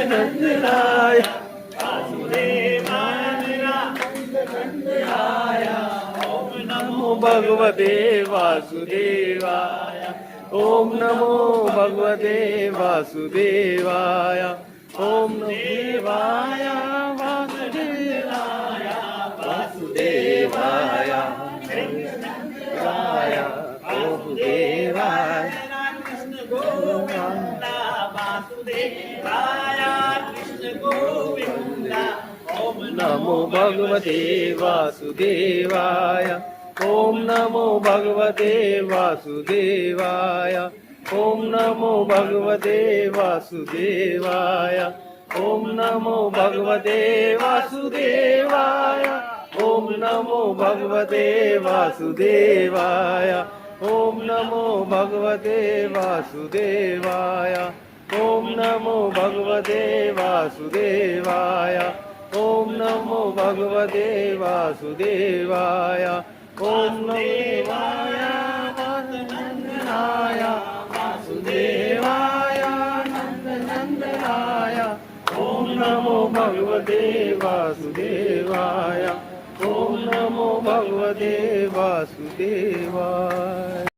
नंदनाय वासुदेवाय नंदनाय ओम नमो भगवते वासुदेवाय ओम नमो भगवते वासुदेवाय ओम देवाय वासुदेवाय वासुदेवाय वासुदेवाय कृष्ण गोविंद वासुदेवाय कृष्ण गोविंद ओम नमो भगवते वासुदेवाय ओम नमो भगवते वासुदेवाय ओम नमो भगवते वासुदेवाय ओम नमो भगवते वासुदेवाय ओम नमो भगवते वासुदेवाय ओम नमो भगवते वासुदेवाय ओम नमो भगवते वासुदेवाय ओम नमो भगवते वासुदेवाय ओम देवाय नंदनाय वासुदेवाय नंदनाय ओम नमो भगवते वासुदेवाय ओम नमो भगवते वासुदेवाय।